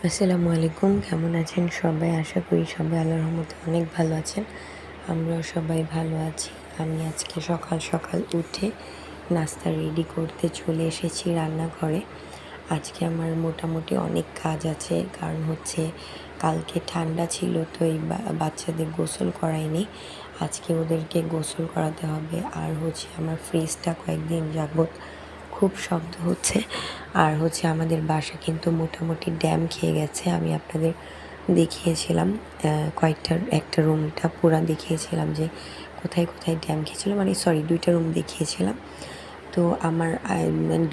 আসসালামু আলাইকুম, কেমন আছেন সবাই? আশা করি সবাই আল্লাহর রহমতে অনেক ভালো আছেন। আমরাও সবাই ভালো আছি। আমি আজকে সকাল সকাল উঠে নাস্তা রেডি করতে চলে এসেছি রান্নাঘরে। আজকে আমার মোটামুটি অনেক কাজ আছে, কারণ হচ্ছে কালকে ঠান্ডা ছিল, তো এই বাচ্চাদের গোসল করাইনি। আজকে ওদেরকে গোসল করাতে হবে। আর হচ্ছে আমার ফ্রিজটা কয়েকদিন যাবৎ খুব শব্দ হচ্ছে। আর হচ্ছে আমাদের বাসা কিন্তু মোটামুটি ড্যাম খেয়ে গেছে। আমি আপনাদের দেখিয়েছিলাম একটা রুমটা পুরা দেখিয়েছিলাম যে কোথায় কোথায় ড্যাম খেয়েছিল, মানে সরি 2টা রুম দেখিয়েছিলাম। তো আমার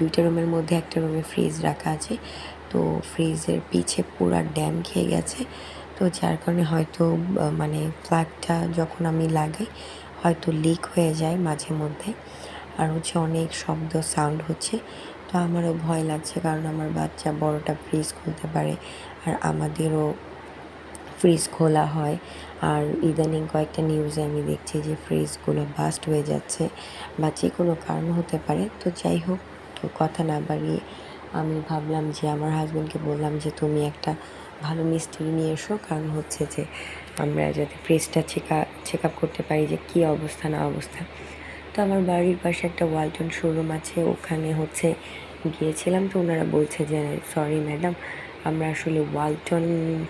2টা রুমের মধ্যে একটা রুমে ফ্রিজ রাখা আছে, তো ফ্রিজের পিছে পুরা ড্যাম খেয়ে গেছে। তো যার কারণে হয়তো মানে প্লাগটা যখন আমি লাগাই হয়তো লিক হয়ে যায় মাঝে মধ্যে। আর হচ্ছে অনেক শব্দ সাউন্ড হচ্ছে। তো আমারও ভয় লাগছে, কারণ আমার বাচ্চা বড়টা ফ্রিজ খুলতে পারে, আর আমাদেরও ফ্রিজ খোলা হয়। আর ইদানিং কয়েকটা নিউজে আমি দেখছি যে ফ্রিজগুলো বাস্ট হয়ে যাচ্ছে, বা যে কোনো কারণ হতে পারে। তো যাই হোক, তো কথা না বাড়িয়ে আমি ভাবলাম যে আমার হাজব্যান্ডকে বললাম যে তুমি একটা ভালো মিস্ত্রি নিয়ে এসো, কারণ হচ্ছে যে আমরা যাতে ফ্রিজটা চেক আপ করতে পারি যে কী অবস্থা না অবস্থা। তো আমার বাড়ির পাশে একটা ওয়ালটন শোরুম আছে, ওখানে হচ্ছে গিয়েছিলাম। তো ওনারা বলছে যে সরি ম্যাডাম, আমরা আসলে ওয়ালটন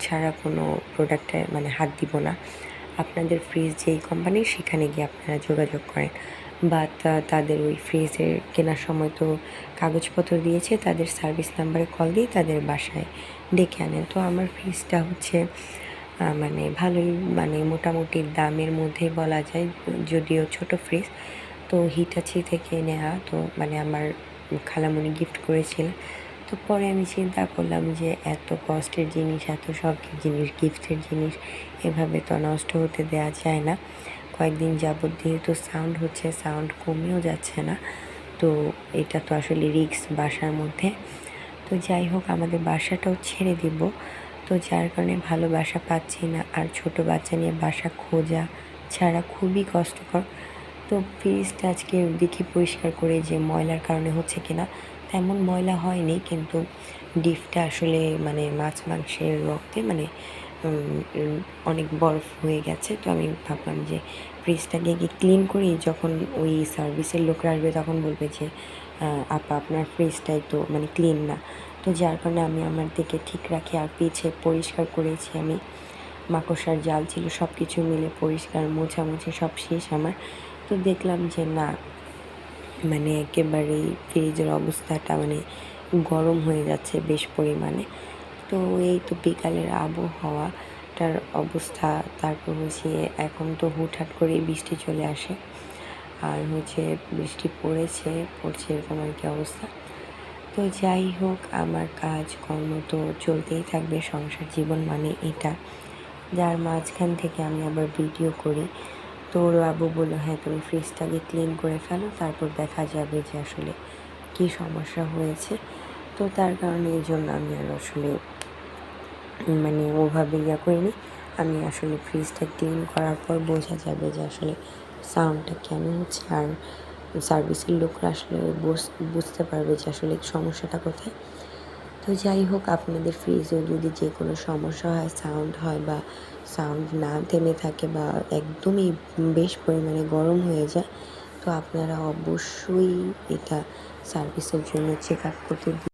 ছাড়া কোনো প্রোডাক্টে মানে হাত দিব না। আপনাদের ফ্রিজ যেই কোম্পানির সেখানে গিয়ে আপনারা যোগাযোগ করেন। বা তাদের ওই ফ্রিজের কেনার সময় তো কাগজপত্র দিয়েছে, তাদের সার্ভিস নাম্বারে কল দিয়ে তাদের বাসায় ডেকে আনেন। তো আমার ফ্রিজটা হচ্ছে মানে ভালোই, মানে মোটামুটি দামের মধ্যেই বলা যায়, যদিও ছোট ফ্রিজ। তো হিটাচি থেকে নেওয়া, তো মানে আমার খালামণি গিফট করেছিল। তো পরে আমি চিন্তা করলাম যে এত কষ্টের জিনিস, এত শখের জিনিস, গিফটের জিনিস এভাবে তো নষ্ট হতে দেওয়া যায় না। কয়েকদিন যাবত যেহেতু সাউন্ড হচ্ছে, সাউন্ড কমেও যাচ্ছে না, তো এটা তো আসলে রিস্ক বাসার মধ্যে। তো যাই হোক, আমাদের বাসাটাও ছেড়ে দিব, তো যার কারণে ভালো বাসা পাচ্ছি না। আর ছোট বাচ্চা নিয়ে বাসা খোঁজা ছাড়া খুবই কষ্টকর। তো ফ্রিজটা আজকে দেখি পরিষ্কার করে যে ময়লার কারণে হচ্ছে কিনা। তেমন ময়লা হয়নি, কিন্তু ডিপটা আসলে মানে মাছ মাংসের রক্তে মানে অনেক বরফ হয়ে গেছে। তো আমি ভাবলাম যে ফ্রিজটাকে গিয়ে ক্লিন করি, যখন ওই সার্ভিসের লোকরা আসবে তখন বলবে যে আপা আপনার ফ্রিজটাই তো মানে ক্লিন না। তো যার কারণে আমি আমার দিকে ঠিক রাখি, আর পিছে পরিষ্কার করেছি আমি। মাকড়সার জাল ছিল, সব কিছু মিলে পরিষ্কার মোছামুছি সব শেষ আমার। তো দেখলাম যে না, মানে একেবারেই ফ্রিজের অবস্থাটা মানে গরম হয়ে যাচ্ছে বেশ পরিমাণে। তো এই তো বিকালের আবহাওয়াটার অবস্থা। তারপর হচ্ছে এখন তো হুটহাট করেই বৃষ্টি চলে আসে, আর হচ্ছে বৃষ্টি পড়ছে এরকম আর কি অবস্থা। তো যাই হোক, আমার কাজকর্ম তো চলতেই থাকবে, সংসার জীবন মানে এটা। যার মাঝখান থেকে আমি আবার ভিডিও করি। তো ওর আব্বু বললো হ্যাঁ তুমি ফ্রিজটাকে ক্লিন করে ফেলো, তারপর দেখা যাবে যে আসলে কী সমস্যা হয়েছে। তো তার কারণে এই জন্য আমি আর আসলে মানে ওভাবে করিনি। আমি আসলে ফ্রিজটা ক্লিন করার পর বোঝা যাবে যে আসলে সাউন্ডটা কেন হচ্ছে, আর সার্ভিসের লোকরা আসলে বুঝতে পারবে যে আসলে সমস্যাটা কোথায়। তো যাই হোক, আপনাদের ফ্রিজেও যদি যে কোনো সমস্যা হয়, সাউন্ড হয় বা সাউন্ড না থেমে থাকে বা একদমই বেশ পরিমাণে গরম হয়ে যায়, তো আপনারা অবশ্যই এটা সার্ভিসের জন্য চেক আপ করতে